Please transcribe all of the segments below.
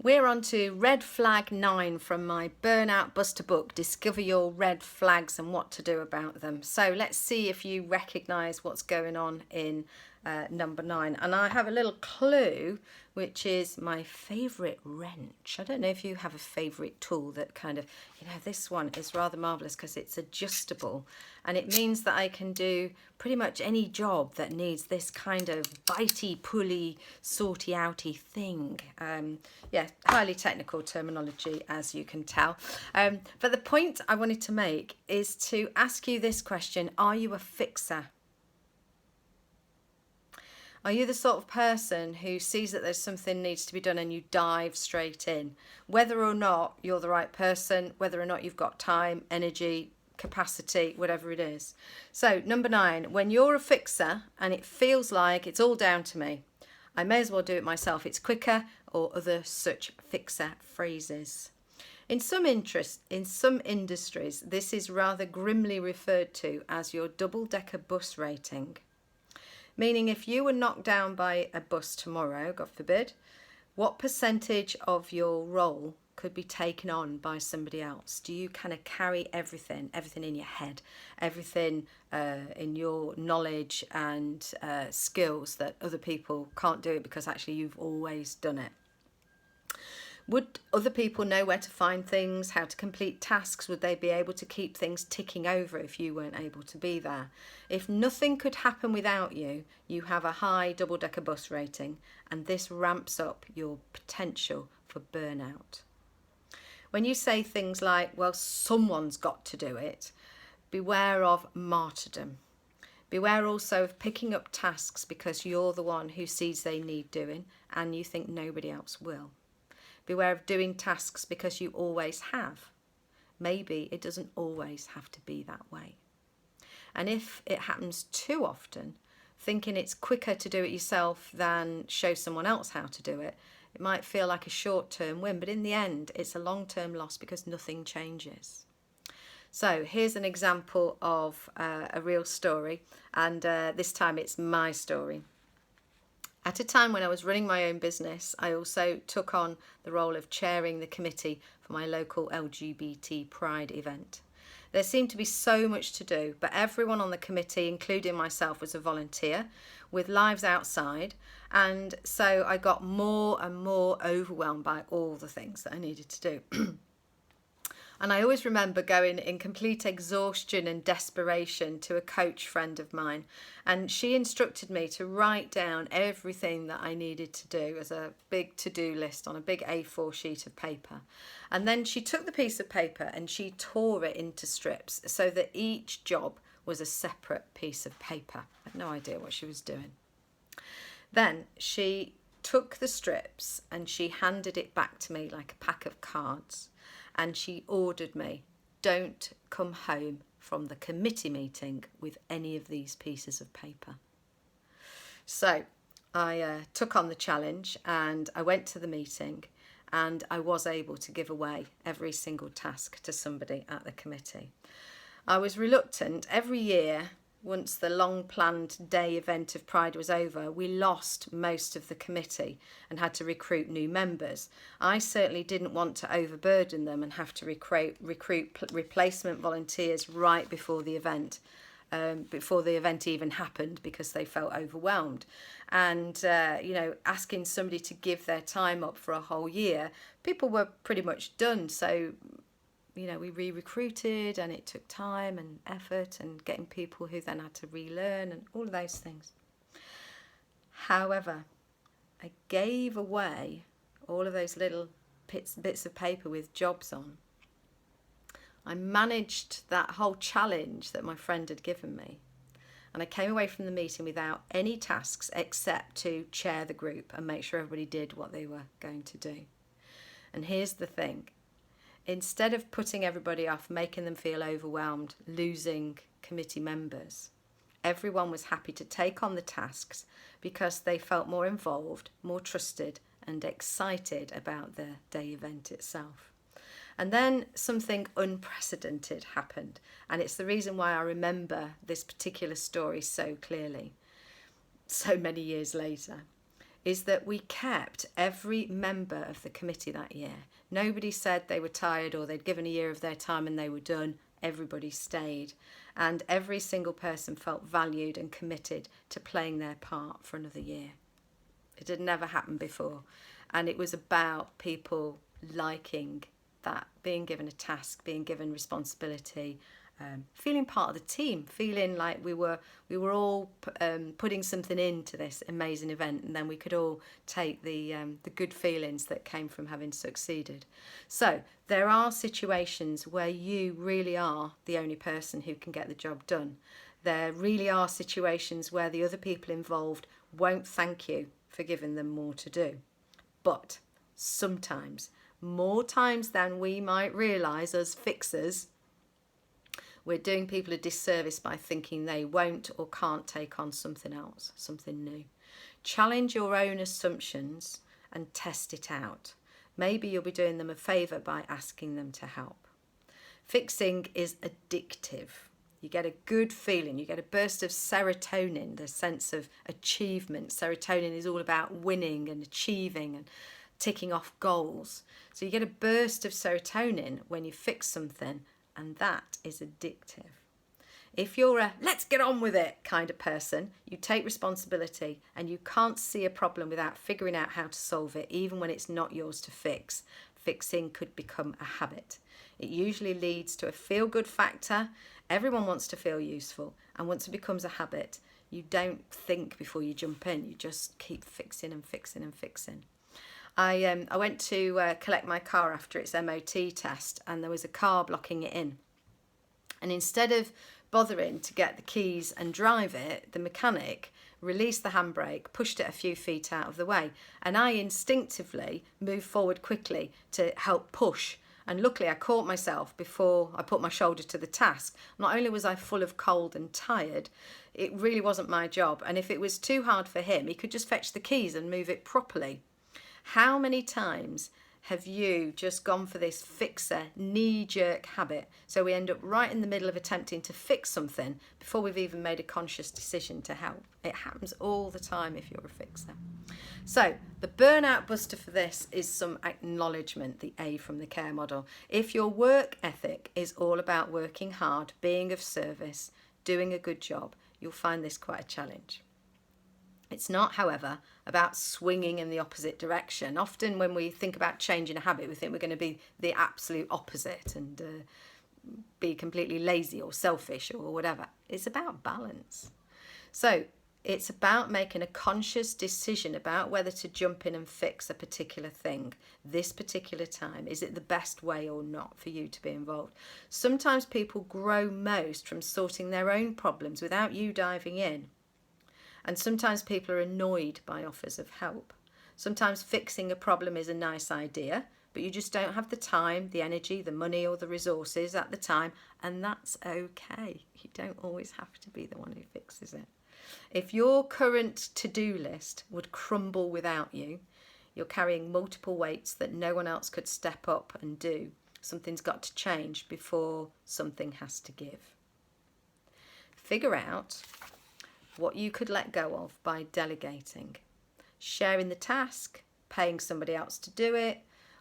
We're on to Red Flag 9 from my Burnout Buster book, Discover Your Red Flags and What to Do About Them. So let's see if you recognise what's going on in number 9. And I have a little clue, which is my favourite wrench. I don't know if you have a favourite tool that kind of, this one is rather marvellous because it's adjustable. And it means that I can do pretty much any job that needs this kind of bitey, pulley, sorty outy thing. Yeah, highly technical terminology, as you can tell. But the point I wanted to make is to ask you this question: are you a fixer? Are you the sort of person who sees that there's something needs to be done and you dive straight in, whether or not you're the right person, whether or not you've got time, energy, capacity, whatever it is? So number 9, when you're a fixer and it feels like it's all down to me, I may as well do it myself, it's quicker, or other such fixer phrases. In some industries, this is rather grimly referred to as your double-decker bus rating. Meaning if you were knocked down by a bus tomorrow, God forbid, what percentage of your role could be taken on by somebody else? Do you kind of carry everything in your head, everything in your knowledge and skills that other people can't do it because actually you've always done it? Would other people know where to find things, how to complete tasks? Would they be able to keep things ticking over if you weren't able to be there? If nothing could happen without you, you have a high double-decker bus rating, and this ramps up your potential for burnout. When you say things like, well, someone's got to do it, beware of martyrdom. Beware also of picking up tasks because you're the one who sees they need doing and you think nobody else will. Beware of doing tasks because you always have. Maybe it doesn't always have to be that way. And if it happens too often, thinking it's quicker to do it yourself than show someone else how to do it, it might feel like a short-term win, but in the end, it's a long-term loss because nothing changes. So here's an example of a real story, and this time it's my story. At a time when I was running my own business, I also took on the role of chairing the committee for my local LGBT Pride event. There seemed to be so much to do, but everyone on the committee, including myself, was a volunteer with lives outside, and so I got more and more overwhelmed by all the things that I needed to do. And I always remember going in complete exhaustion and desperation to a coach friend of mine. And she instructed me to write down everything that I needed to do as a big to-do list on a big A4 sheet of paper. And then she took the piece of paper and she tore it into strips so that each job was a separate piece of paper. I had no idea what she was doing. Then she took the strips and she handed it back to me like a pack of cards. And she ordered me, don't come home from the committee meeting with any of these pieces of paper. So I took on the challenge and I went to the meeting, and I was able to give away every single task to somebody at the committee. I was reluctant. Every year, once the long-planned day event of Pride was over, we lost most of the committee and had to recruit new members. I certainly didn't want to overburden them and have to recruit replacement volunteers right before the event even happened, because they felt overwhelmed. And, asking somebody to give their time up for a whole year, people were pretty much done. So we re-recruited, and it took time and effort and getting people who then had to relearn and all of those things. However, I gave away all of those little bits of paper with jobs on. I managed that whole challenge that my friend had given me, and I came away from the meeting without any tasks except to chair the group and make sure everybody did what they were going to do. And here's the thing. Instead of putting everybody off, making them feel overwhelmed, losing committee members, everyone was happy to take on the tasks because they felt more involved, more trusted, and excited about the day event itself. And then something unprecedented happened, and it's the reason why I remember this particular story so clearly, so many years later. is that we kept every member of the committee that year. Nobody said they were tired or they'd given a year of their time and they were done. Everybody stayed. And every single person felt valued and committed to playing their part for another year. It had never happened before. And it was about people liking that, being given a task, being given responsibility, feeling part of the team, feeling like we were all putting something into this amazing event, and then we could all take the good feelings that came from having succeeded. So there are situations where you really are the only person who can get the job done. There really are situations where the other people involved won't thank you for giving them more to do. But sometimes, more times than we might realise as fixers, we're doing people a disservice by thinking they won't or can't take on something else, something new. Challenge your own assumptions and test it out. Maybe you'll be doing them a favour by asking them to help. Fixing is addictive. You get a good feeling, you get a burst of serotonin, the sense of achievement. Serotonin is all about winning and achieving and ticking off goals. So you get a burst of serotonin when you fix something, and that is addictive. If you're a let's get on with it kind of person, you take responsibility and you can't see a problem without figuring out how to solve it, even when it's not yours to fix. Fixing could become a habit. It usually leads to a feel-good factor. Everyone wants to feel useful, and once it becomes a habit, you don't think before you jump in. You just keep fixing and fixing and fixing. I went to collect my car after its MOT test, and there was a car blocking it in. And instead of bothering to get the keys and drive it, the mechanic released the handbrake, pushed it a few feet out of the way, and I instinctively moved forward quickly to help push. And luckily I caught myself before I put my shoulder to the task. Not only was I full of cold and tired, it really wasn't my job. And if it was too hard for him, he could just fetch the keys and move it properly. How many times have you just gone for this fixer, knee-jerk habit? So we end up right in the middle of attempting to fix something before we've even made a conscious decision to help. It happens all the time if you're a fixer. So the burnout buster for this is some acknowledgement, the A from the care model. If your work ethic is all about working hard, being of service, doing a good job, you'll find this quite a challenge. It's not, however, about swinging in the opposite direction. Often when we think about changing a habit, we think we're going to be the absolute opposite and be completely lazy or selfish or whatever. It's about balance. So it's about making a conscious decision about whether to jump in and fix a particular thing this particular time. Is it the best way or not for you to be involved? Sometimes people grow most from sorting their own problems without you diving in. And sometimes people are annoyed by offers of help. Sometimes fixing a problem is a nice idea, but you just don't have the time, the energy, the money or the resources at the time, and that's okay. You don't always have to be the one who fixes it. If your current to-do list would crumble without you, you're carrying multiple weights that no one else could step up and do. Something's got to change before something has to give. Figure out what you could let go of by delegating, sharing the task, paying somebody else to do it,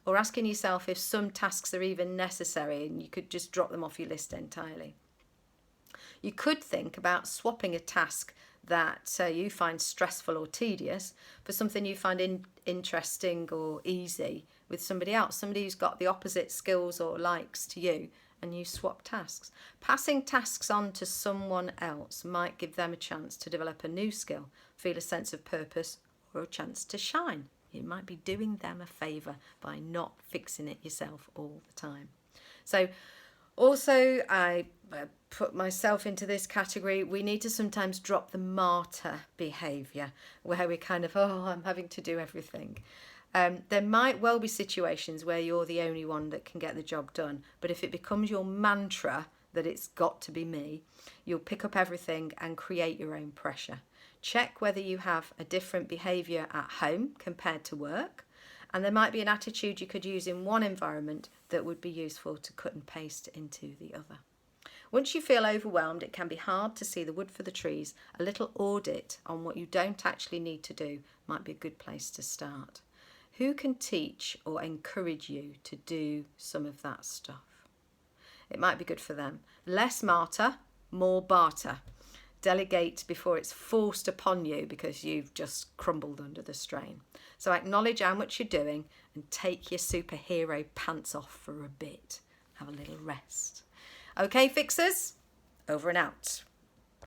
or asking yourself if some tasks are even necessary and you could just drop them off your list entirely. You could think about swapping a task that you find stressful or tedious for something you find interesting or easy with somebody else, somebody who's got the opposite skills or likes to you, and you swap tasks. Passing tasks on to someone else might give them a chance to develop a new skill, feel a sense of purpose, or a chance to shine. You might be doing them a favour by not fixing it yourself all the time. So also, I put myself into this category. We need to sometimes drop the martyr behaviour, where we kind of, I'm having to do everything. There might well be situations where you're the only one that can get the job done, but if it becomes your mantra that it's got to be me, you'll pick up everything and create your own pressure. Check whether you have a different behaviour at home compared to work, and there might be an attitude you could use in one environment that would be useful to cut and paste into the other. Once you feel overwhelmed, it can be hard to see the wood for the trees. A little audit on what you don't actually need to do might be a good place to start. Who can teach or encourage you to do some of that stuff? It might be good for them. Less martyr, more barter. Delegate before it's forced upon you because you've just crumbled under the strain. So acknowledge how much you're doing and take your superhero pants off for a bit. Have a little rest. Okay, fixers, over and out.